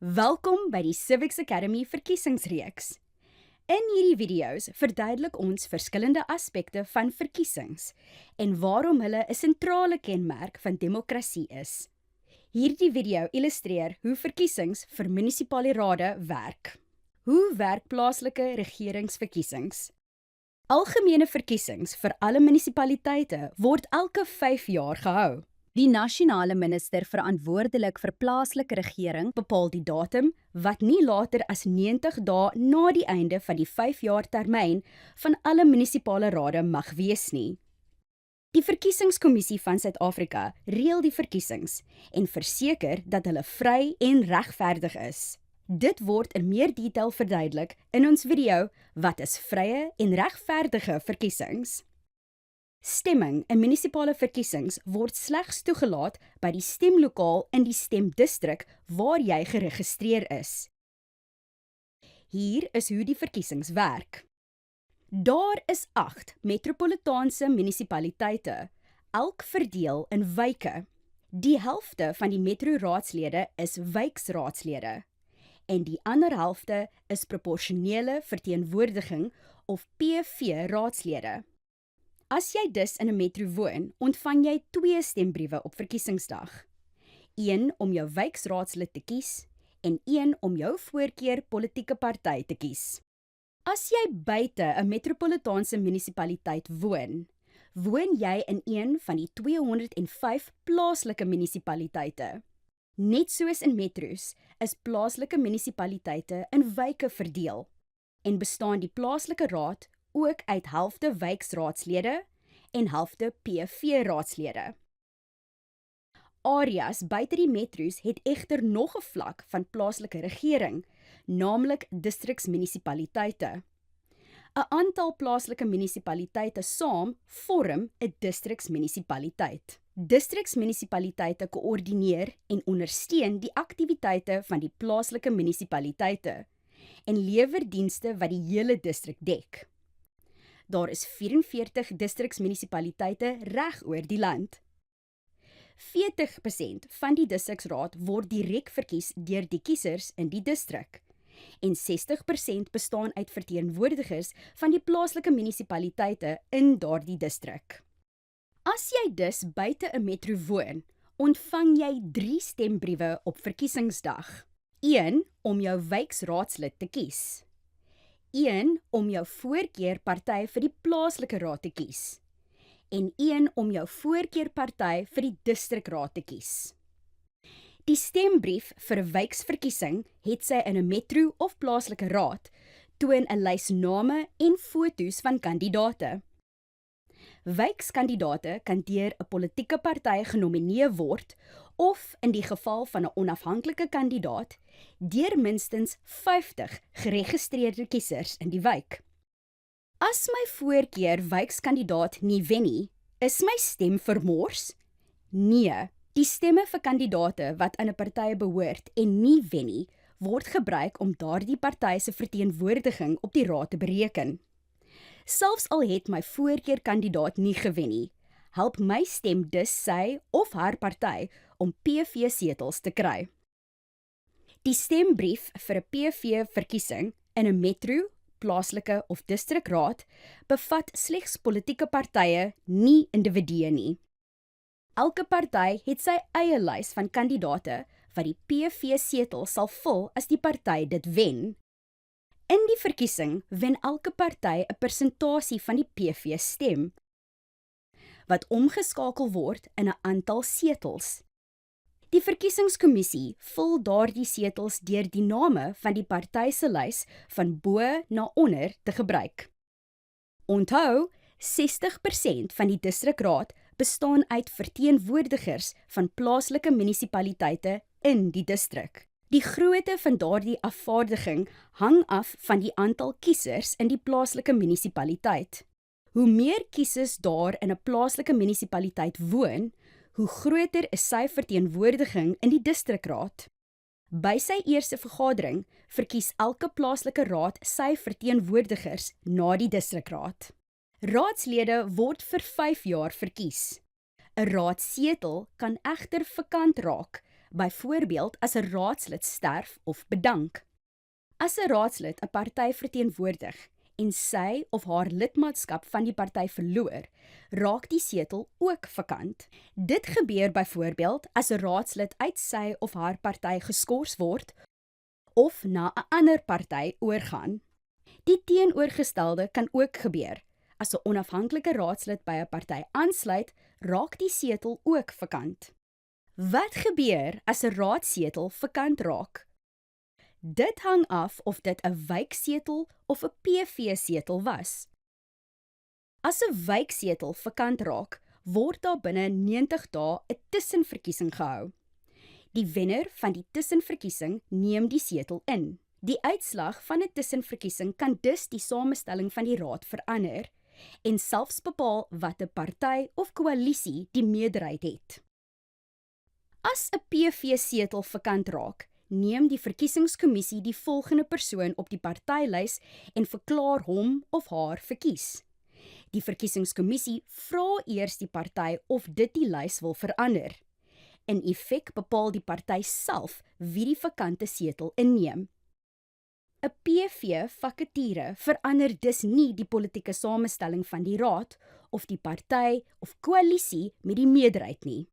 Welkom by die Civics Academy verkiesingsreeks. In hierdie video's verduidelik ons verskillende aspekte van verkiesings en waarom hulle 'n sentrale kenmerk van demokrasie is. Hierdie video illustreer hoe verkiesings vir munisipale rade werk. Hoe werk plaaslike regeringsverkiesings? Algemene verkiesings vir alle munisipaliteite word elke 5 jaar gehou. Die nasionale minister verantwoordelik vir plaaslike regering bepaal die datum wat nie later as 90 dae na die einde van die 5-jaar termyn van alle munisipale rade mag wees nie. Die Verkiesingskommissie van Suid-Afrika reël die verkiesings en verseker dat hulle vry en regverdig is. Dit word in meer detail verduidelik in ons video Wat is vrye en regverdige verkiesings? Stemming in munisipale verkiesings word slegs toegelaat by die stemlokaal in die stemdistrik waar jy geregistreer is. Hier is hoe die verkiesings werk. Daar is 8 metropolitaanse munisipaliteite, elk verdeel in wyke. Die helfte van die metroraadslede is wijksraadslede en die ander helfte is proporsionele verteenwoordiging of PV-raadslede. As jy dus in 'n metro woon, ontvang jy 2 stembriewe op verkiesingsdag. 1 om jou wijksraadslid te kies en 1 om jou voorkeur politieke party te kies. As jy buite 'n metropolitaanse munisipaliteit woon, woon jy in een van die 205 plaaslike munisipaliteite. Net soos in metros is plaaslike munisipaliteite in wyke verdeel en bestaan die plaaslike raad ook uit helfte wijksraadslede en helfte PV-raadslede. Areas buite die metros het egter nog 'n vlak van plaaslike regering, naamlik distriksmunisipaliteite. 'n Aantal plaaslike munisipaliteite saam vorm 'n distriksmunisipaliteit. Distriksmunisipaliteite koördineer en ondersteun die aktiwiteite van die plaaslike munisipaliteite en lewer dienste wat die hele distrik dek. Daar is 44 distriksmunisipaliteite reg oor die land. 40% van die distriksraad word direk verkies deur die kiesers in die distrik en 60% bestaan uit verteenwoordigers van die plaaslike munisipaliteite in daardie distrik. As jy dus buite 'n metro woon, ontvang jy 3 stembriewe op verkiesingsdag. 1 om jou wijksraadslid te kies. 1 om jou voorkeurparty vir die plaaslike raad te kies en 1 om jou voorkeurparty vir die distrikraad te kies. Die stembrief vir 'n wijksverkiesing het sy in 'n metro of plaaslike raad toon 'n lys name en foto's van kandidate. Wijkskandidate kan deur 'n politieke party genomineer word of in die geval van 'n onafhanklike kandidaat deur minstens 50 geregistreerde kiesers in die wijk. As my voorkeur wijkskandidaat nie wen nie, is my stem vermors? Nee, die stemme vir kandidate wat aan 'n party behoort en nie wen nie, word gebruik om daardie party se verteenwoordiging op die raad te bereken. Selfs al het my voorkeurkandidaat nie gewen nie, help my stem dus sy of haar party om PV-setels te kry. Die stembrief vir 'n PV-verkiesing in 'n metro, plaaslike of distrikraad bevat slegs politieke partye, nie individue nie. Elke party het sy eie lys van kandidate wat die PV-setel sal vul as die party dit wen. In die verkiesing wen elke party 'n persentasie van die PV-stem, wat omgeskakel word in 'n aantal setels. Die verkiesingskommissie vul daardie setels deur die name van die party se lys van bo na onder te gebruik. Onthou, 60% van die distrikraad bestaan uit verteenwoordigers van plaaslike munisipaliteite in die distrik. Die grootte van daardie afvaardiging hang af van die aantal kiesers in die plaaslike munisipaliteit. Hoe meer kiesers daar in 'n plaaslike munisipaliteit woon, hoe groter is sy verteenwoordiging in die distrikraad. By sy eerste vergadering verkies elke plaaslike raad sy verteenwoordigers na die distrikraad. Raadslede word vir 5 jaar verkies. 'n Raadsetel kan egter vakant raak byvoorbeeld as 'n raadslid sterf of bedank. As 'n raadslid 'n party verteenwoordig en sy of haar lidmaatskap van die party verloor, raak die setel ook vakant. Dit gebeur byvoorbeeld as 'n raadslid uit sy of haar party geskort word of na 'n ander party oorgaan. Die teenoorgestelde kan ook gebeur. As 'n onafhanklike raadslid by 'n party aansluit, raak die setel ook vakant. Wat gebeur as 'n raadsetel vakant raak? Dit hang af of dit 'n wijksetel of 'n PV-setel was. As 'n wijksetel vakant raak, word daar binne 90 dae 'n tussenverkiesing gehou. Die wenner van die tussenverkiesing neem die setel in. Die uitslag van 'n tussenverkiesing kan dus die samestelling van die raad verander en selfs bepaal wat 'n party of koalisie die meerderheid het. As 'n PV-setel vakant raak, neem die verkiesingskommissie die volgende persoon op die partylys en verklaar hom of haar verkies. Die verkiesingskommissie vra eers die party of dit die lys wil verander. In effek bepaal die party self wie die vakante setel inneem. 'n PV-vakature verander dus nie die politieke samestelling van die raad of die party of koalisie met die meerderheid nie.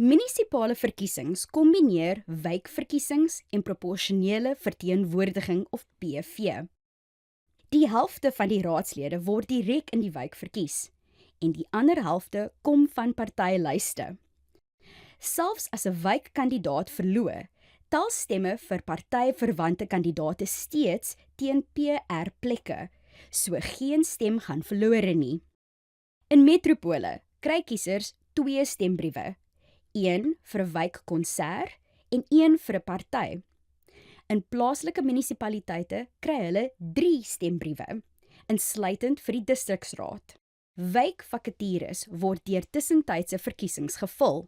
Munisipale verkiesings kombineer wijkverkiesings en proporsionele verteenwoordiging of PV. Die helfte van die raadslede word direk in die wijk verkies en die ander helfte kom van partylyste. Selfs as 'n wijkkandidaat verloor, tel stemme vir partyverwante kandidaate steeds teen PR plekke, so geen stem gaan verlore nie. In metropole kry kiesers 2 stembriewe, een vir 'n wijkkonsert en een vir 'n party. In plaaslike munisipaliteite kry hulle 3 stembriewe, insluitend vir die distriksraad. Wijkvakatures word deur tussentydse verkiesings gevul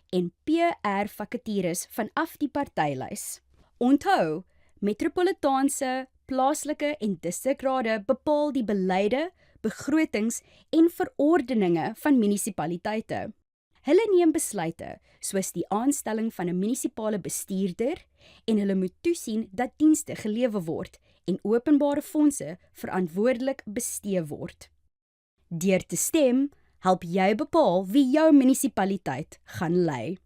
en PR-vakatures vanaf die partylys. Onthou, metropolitaanse, plaaslike en distrikrade bepaal die beleide, begrotings en verordeninge van munisipaliteite. Hulle neem besluite soos die aanstelling van 'n munisipale bestuurder en hulle moet toesien dat dienste gelewer word en openbare fondse verantwoordelik bestee word. Deur te stem, help jy bepaal wie jou munisipaliteit gaan lei.